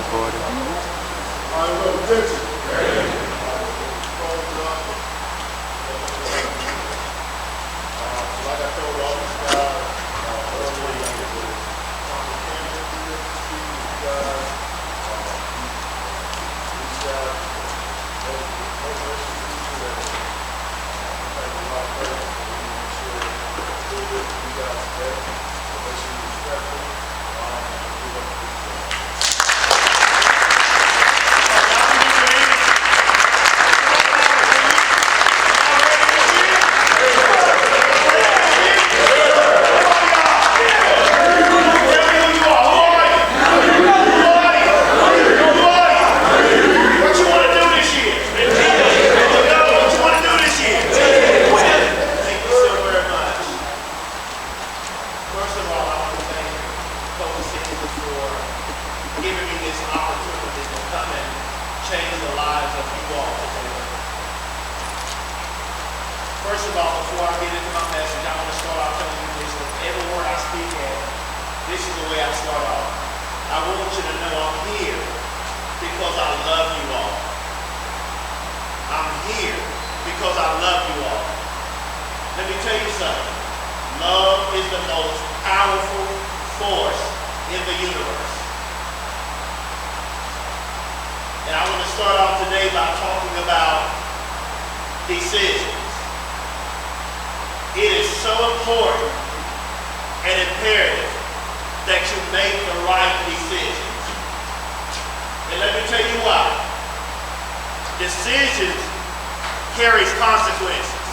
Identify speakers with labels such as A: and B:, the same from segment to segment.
A: recording.
B: All right, well, attention. Like I told all these guys earlier, Campbell, these guys, First of all, before I get into my message, I want to start off telling you this. With every word I speak at, this is the way I start off. I want you to know I'm here because I love you all. I'm here because I love you all. Let me tell you something. Love is the most powerful force in the universe. And I want to start off today by talking about decisions. It is so important and imperative that you make the right decisions. And let me tell you why. Decisions carries consequences.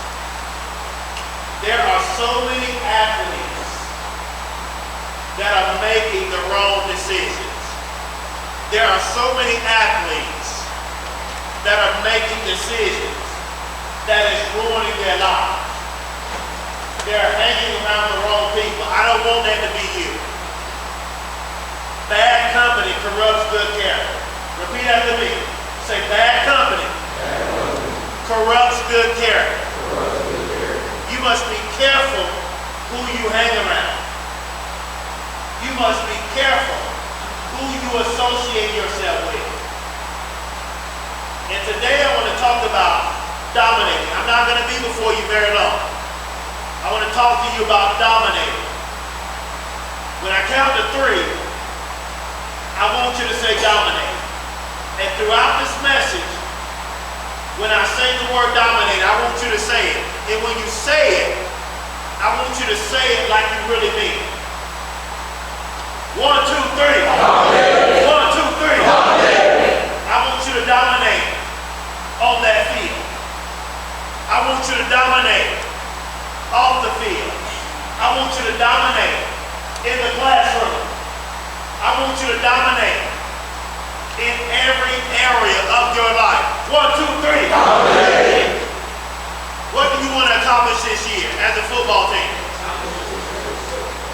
B: There are so many athletes that are making the wrong decisions. There are so many athletes that are making decisions that is ruining their lives. They're hanging around the wrong people. I don't want that to be you. Bad company corrupts good character. Repeat after me. Say, bad company corrupts good character. You must be careful who you hang around. You must be careful who you associate yourself with. And today I want to talk about dominating. I'm not going to be before you very long. I want to talk to you about dominating. When I count to 3, I want you to say dominate. And throughout this message, when I say the word dominate, I want you to say it. And when you say it, I want you to say it like you really mean it. 1, 2, 3. Dominate. 1, 2, 3. Dominate. I want you to dominate on that field. I want you to dominate off the field. I want you to dominate in the classroom. I want you to dominate in every area of your life. 1, 2, 3. Dominate. What do you want to accomplish this year as a football team?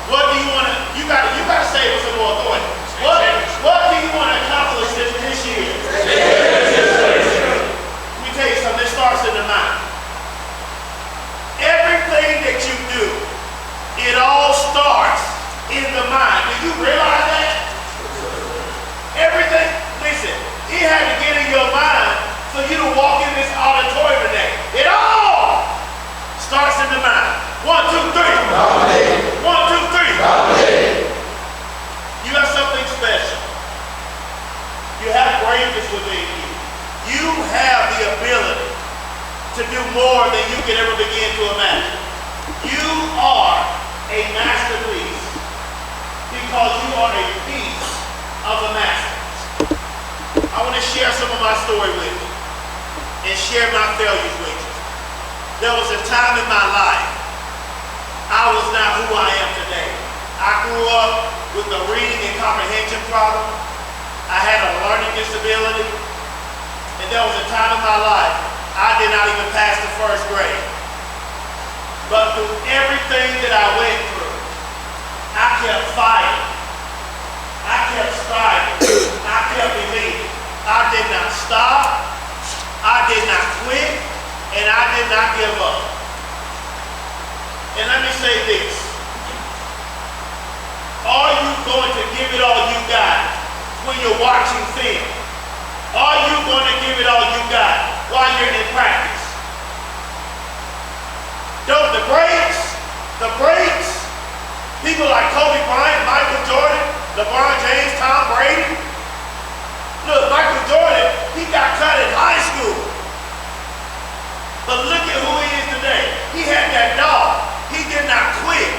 B: What do you want to? You got to say it with some more authority. What do you want to accomplish this year? Let me tell you something. This starts in the mind. Everything that you do, it all starts in the mind. Do you realize that? Everything, listen, it had to get in your mind for you to walk in this auditorium today. It all starts in the mind. 1, 2, 3. Dominate. 1, 2, 3. Dominate. You have something special. You have greatness within you. You have the ability to do more than you can ever begin to imagine. You are a masterpiece because you are a piece of a masterpiece. I want to share some of my story with you and share my failures with you. There was a time in my life I was not who I am today. I grew up with a reading and comprehension problem. I had a learning disability. And there was a time in my life I did not even pass the 1st grade. But through everything that I went through, I kept fighting. I kept striving. I kept believing. I did not stop. I did not quit. And I did not give up. And let me say this. Are you going to give it all you got when you're watching film? People like Kobe Bryant, Michael Jordan, LeBron James, Tom Brady. Look, Michael Jordan, he got cut in high school. But look at who he is today. He had that dog. He did not quit.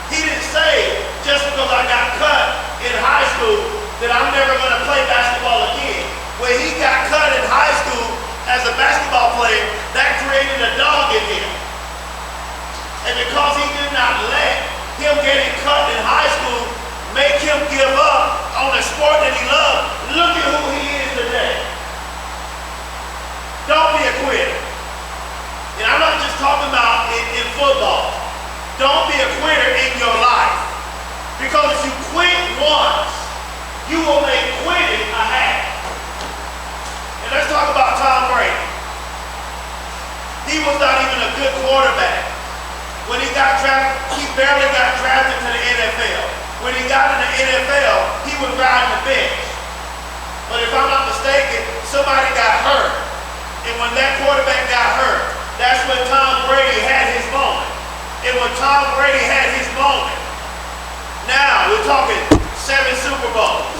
B: He didn't say, just because I got cut in high school, that I'm never going to play basketball again. When he got cut in high school as a basketball player, that created a dog in him. And because he did not let him getting cut in high school make him give up on a sport that he loved, look at who he is today. Don't be a quitter. And I'm not just talking about in football. Don't be a quitter in your life. Because if you quit once, you will make quitting a habit. And let's talk about Tom Brady. He was not even a good quarterback. When he got drafted, he barely got drafted to the NFL. When he got in the NFL, he was riding the bench. But if I'm not mistaken, somebody got hurt. And when that quarterback got hurt, that's when Tom Brady had his moment. And when Tom Brady had his moment, now we're talking 7 Super Bowls.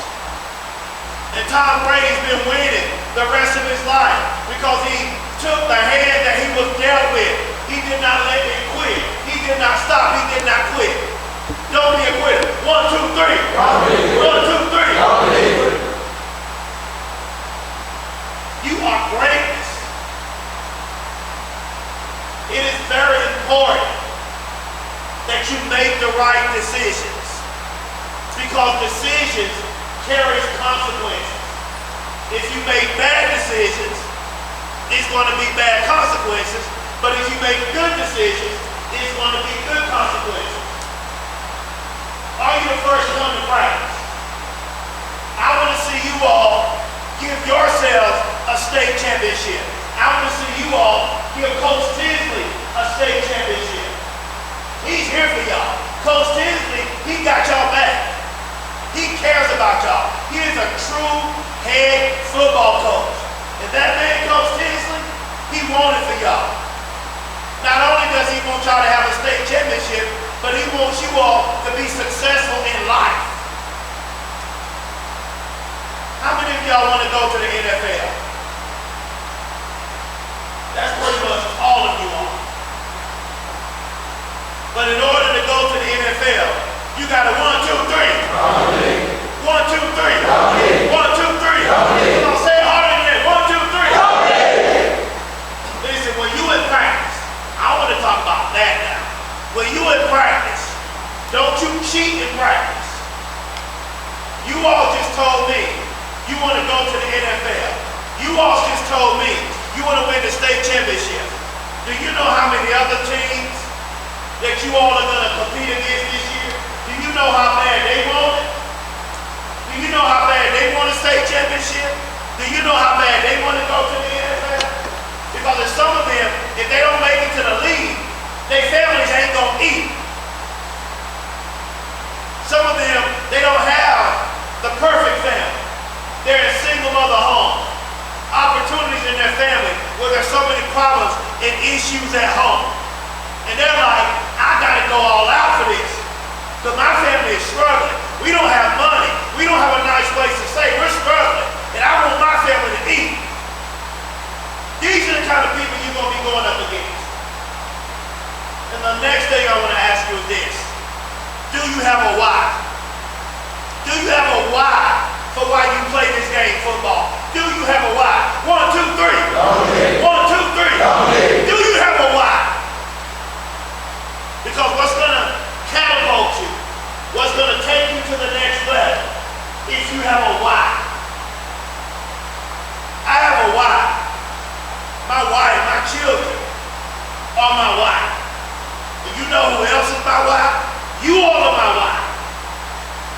B: And Tom Brady's been winning the rest of his life because he took the hand that he was dealt with. He did not let it quit. He did not stop. He did not quit. Don't be a quitter. 1, 2, 3. 1, 2, 3. You are greatness. It is very important that you make the right decisions, because decisions carries consequences. If you make bad decisions, it's going to be bad consequences. But if you make good decisions, it's going to be good consequences. Are you the first to come to practice? I want to see you all give yourselves a state championship. I want to see you all give Coach Tinsley a state championship. He's here for y'all. Coach Tinsley, he got y'all back. He cares about y'all. He is a true head football coach. And that man, Coach Tinsley, he wanted for y'all. Not only does he want y'all to have a state championship, but he wants you all to be successful in life. How many of y'all want to go to the NFL? That's pretty much all of you all. But in order to go to the NFL, you got to 1, 2, 3. 1, 2, 3. 1, 2, 3. Come on, say it harder than that. 1, 2, 3. Listen, when you in practice, I want to talk about that now. When you in practice, don't you cheat in practice. You all just told me you want to go to the NFL. You all just told me you want to win the state championship. Do you know how many other teams that you all are going to compete against this year? Do you know how bad they want it? Do you know how bad they want a state championship? Do you know how bad they want to go to the NFL? Because if some of them, if they don't make it to the league, their families ain't going to eat. Some of them, they don't have the perfect family. They're in single mother homes. Opportunities in their family where there's so many problems and issues at home. And they're like, I got to go all out for this. Because my family is struggling. We don't have money. We don't have a nice place to stay. We're struggling. And I want my family to eat. These are the kind of people you're going to be going up against. And the next thing I want to ask you is this. Do you have a why? Do you have a why for why you play this game, football? Do you have a why? 1, 2, 3. 1, 2, 3. Do you have a why? Because what's going to catapult you, what's going to take you to the next level, if you have a why. I have a why. My wife, my children are my why. And you know who else is my why? You all are my why.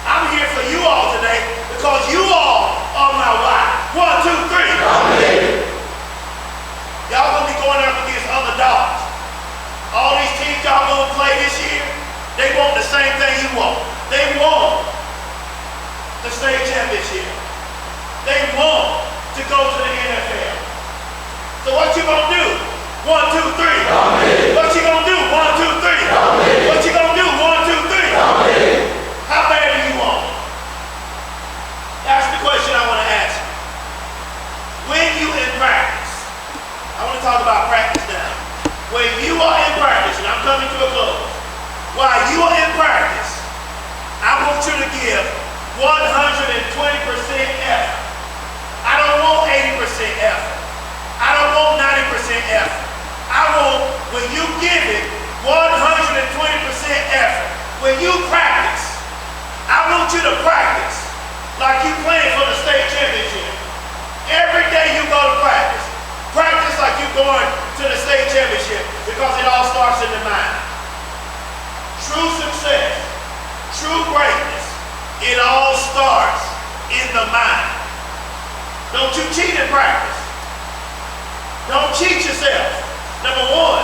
B: I'm here for you all today because you all are my why. 1, 2, 3. Y'all gonna be going up against other dogs. All these teams y'all gonna play this year, they want the same thing you want. They want the state championship. They want to go to the NFL. So what you gonna do? 1, 2, 3. What you gonna do? 1, 2, 3. What you gonna do? 1, 2, 3. want you to give 120% effort. I don't want 80% effort. I don't want 90% effort. I want, when you give it 120% effort, when you practice, I want you to practice like you playing for the state championship. Every day you go to practice. Practice like you're going to the state championship, because it all starts in the mind. True success, true greatness, it all starts in the mind. Don't you cheat in practice. Don't cheat yourself. Number one,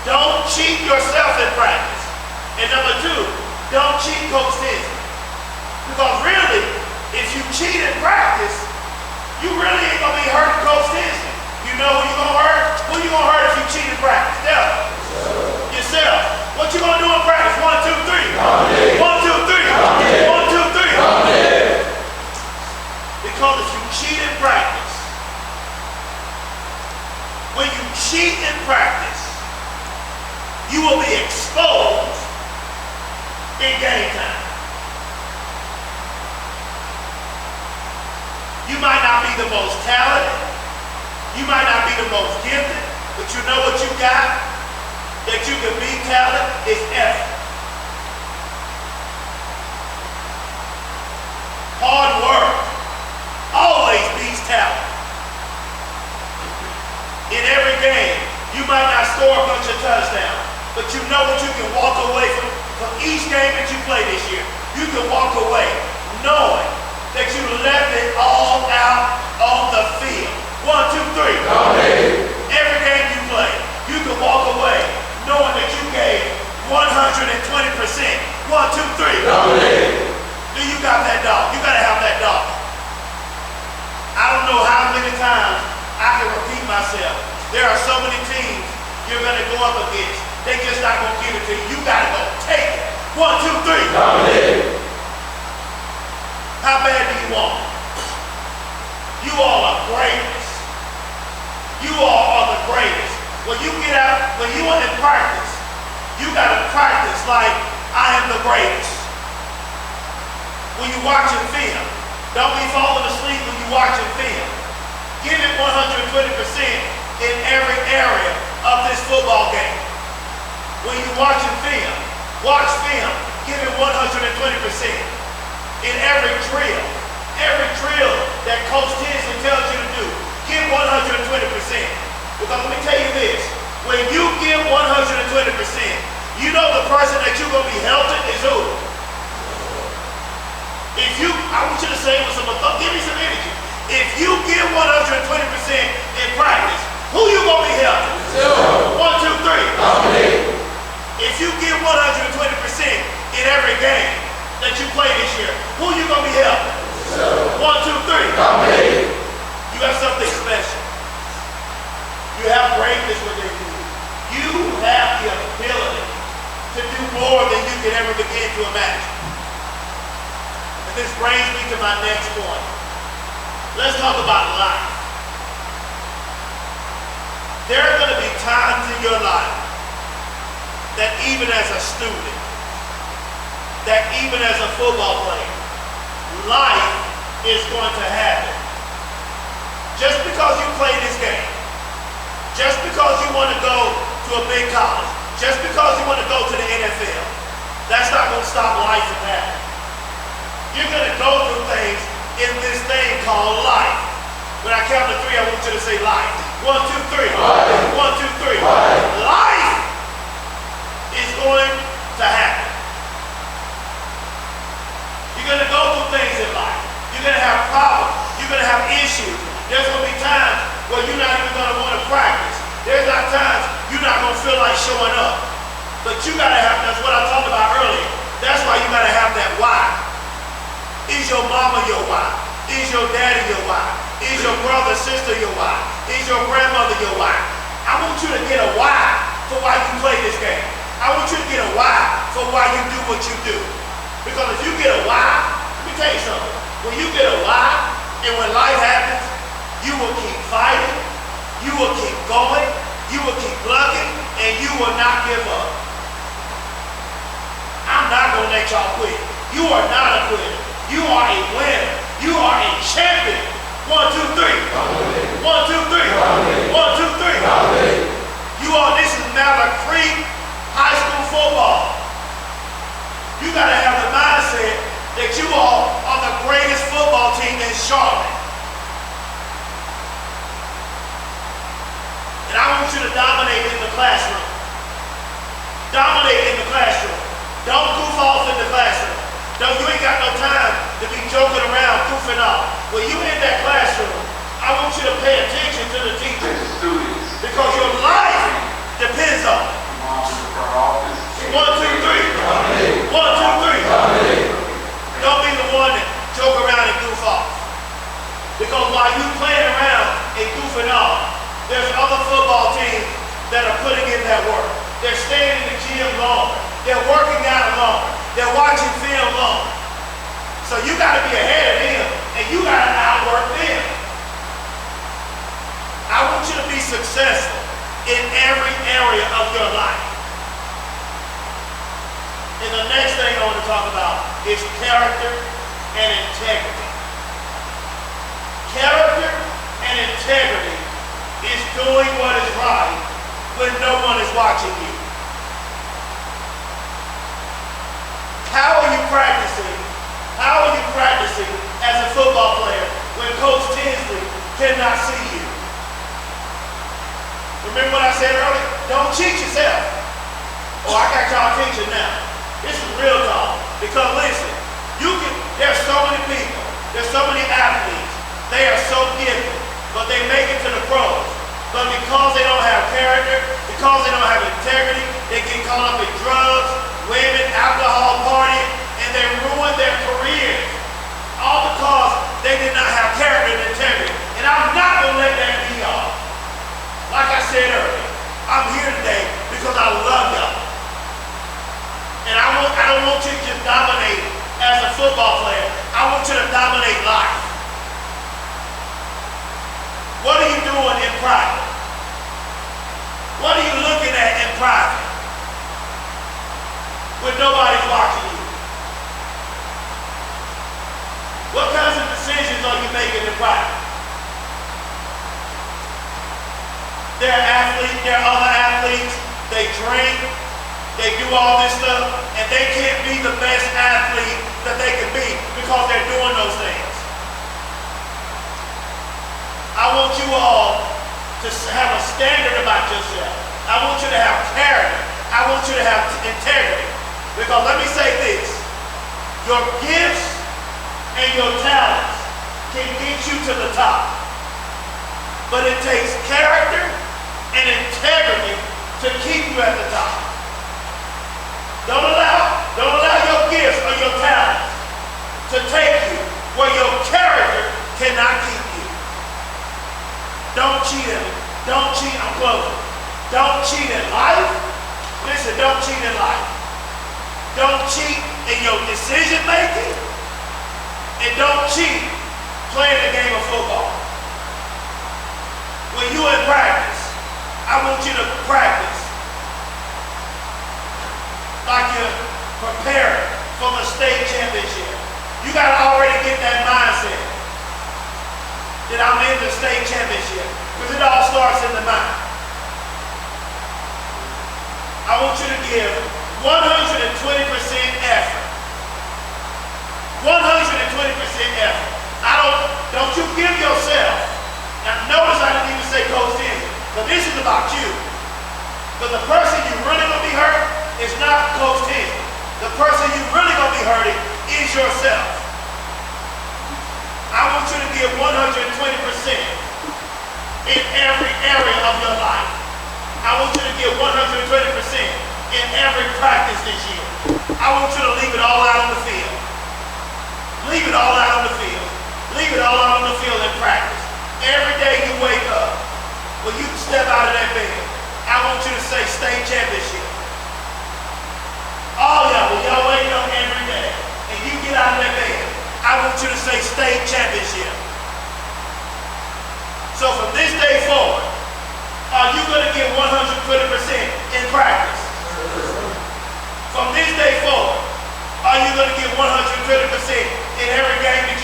B: don't cheat yourself in practice. And number two, don't cheat Coach Tinsley. Because really, if you cheat in practice, you really ain't going to be hurting Coach Tinsley. You know who you're going to hurt? Who you going to hurt if you cheat in practice? Tell me. Yourself. What you going to do in practice? 1, 2, 3. 1, 2, 3. 1, 2, 3. Because if you cheat in practice, when you cheat in practice, you will be exposed in game time. You might not be the most talented, you might not be the most gifted, but you know what you got that you can be talent is effort. Hard work always beats talent. In every game, you might not score a bunch of touchdowns, but you know what you can walk away from each game that you play this year. You can walk away knowing that you left it all out on the field. 1, 2, 3. Every game you play, you can walk away knowing that you gave 120%. 1, 2, 3. Do you got that dog? You gotta have that dog. I don't know how many times I can repeat myself. There are so many teams you're gonna go up against. They just not gonna give it to you. You gotta go take it. 1, 2, 3. How bad do you want it? You all are greatest. You all are the greatest. When you get out, when you are in practice, you gotta practice like I am the greatest. When you're watching film, don't be falling asleep when you're watching film. Give it 120% in every area of this football game. When you're watching film, watch film, give it 120%. In every drill that Coach Tinsley tells you to do, give 120%. Because let me tell you this, when you give 120%, you know the person that you're going to be helping is who? I want you to say with some authority, give me some energy. If you give 120% in practice, who you going to be helping? 1, 2, 3. If you give 120% in every game that you play this year, who you going to be helping? 1, 2, 3. You have something special. You have greatness within you. You have the ability to do more than you can ever begin to imagine. And this brings me to my next point. Let's talk about life. There are going to be times in your life that even as a student, that even as a football player, life is going to happen. Just because you play this game, just because you want to go to a big college, just because you want to go to the NFL, that's not going to stop life from happening. You're going to go through things in this thing called life. When I count to 3, I want you to say life. 1, 2, 3. 1, 2, 3. Life is going to happen. You're going to go through things in life. You're going to have problems. You're going to have issues. There's going to be times where you're not even going to want to practice. There's not times you're not going to feel like showing up. But you got to have, that's what I talked about earlier. That's why you got to have that why. Is your mama your why? Is your daddy your why? Is your brother, sister your why? Is your grandmother your why? I want you to get a why for why you play this game. I want you to get a why for why you do what you do. Because if you get a why, let me tell you something. When you get a why, and when life happens, you will keep fighting, you will keep going, you will keep plugging, and you will not give up. I'm not going to let y'all quit. You You are not a quitter. You are a winner. You are a champion. 1, 2, 3. 1, 2, 3. 1, 2, 3. You are, this is Mallard Creek High School football. You got to have the mindset that you all are the greatest football team in Charlotte. And I want you to dominate in the classroom. Dominate in the classroom. Don't goof off in the classroom. You ain't got no time to be joking around, goofing off. When you in that classroom, I want you to pay attention to the teachers. Because your life depends on it. 1, 2, 3. 1, 2, 3. Don't be the one that joke around and goof off. Because while you playing around and goofing off, there's other football teams that are putting in that work. They're staying in the gym longer. They're working out longer. They're watching film longer. So you got to be ahead of them, and you got to outwork them. I want you to be successful in every area of your life. And the next thing I want to talk about is character and integrity. Character and integrity is doing what is right when no one is watching you. How are you practicing? How are you practicing as a football player when Coach Tinsley cannot see you? Remember what I said earlier? Don't cheat yourself. Oh, I got y'all attention now. This is real talk. Because listen, there's so many people, there's so many athletes, they are so gifted, but they make it to the pros. But because they don't have character, because they don't have integrity, they get caught up in drugs, women, alcohol, partying, and they ruin their careers. All because they did not have character and integrity. And I'm not going to let that be y'all. Like I said earlier, I'm here today because I love y'all. And I don't want you to just dominate as a football player. I want you to dominate life. What are you doing in private? What are you looking at in private when nobody's watching you? What kinds of decisions are you making in private? There are other athletes, they drink, they do all this stuff, and they can't be the best athlete that they can be because they're doing those things. I want you all to have a standard about yourself. I want you to have character. I want you to have integrity. Because let me say this, your gifts and your talents can get you to the top. But it takes character and integrity to keep you at the top. Don't allow your gifts or your talents to take you where your character cannot keep you. Don't cheat in it. Don't cheat on closing. Don't cheat in life. Listen, don't cheat in life. Don't cheat in your decision making. And don't cheat playing the game of football. When you're in practice, I want you to practice like you're preparing for the state championship. You got to already get that mindset that I'm in the state championship, because it all starts in the mind. I want you to give 120% effort. 120% effort. Don't you give yourself. Now notice I didn't even say Coach Tinsley, but this is about you. But the person you really gonna be hurt is not Coach Tinsley. The person you really gonna be hurting is yourself. I want you to give 120% in every area of your life. I want you to give 120% in every practice this year. I want you to leave it all out on the field. Leave it all out on the field. Leave it all out on the field in practice. Every day you wake up, when you step out of that bed, I want you to say state championship. All y'all, when y'all wake up every day and you get out of that bed, I want you to say state championship. So from this day forward, are you going to get 120% in practice? From this day forward, are Are you going to give 120% in every game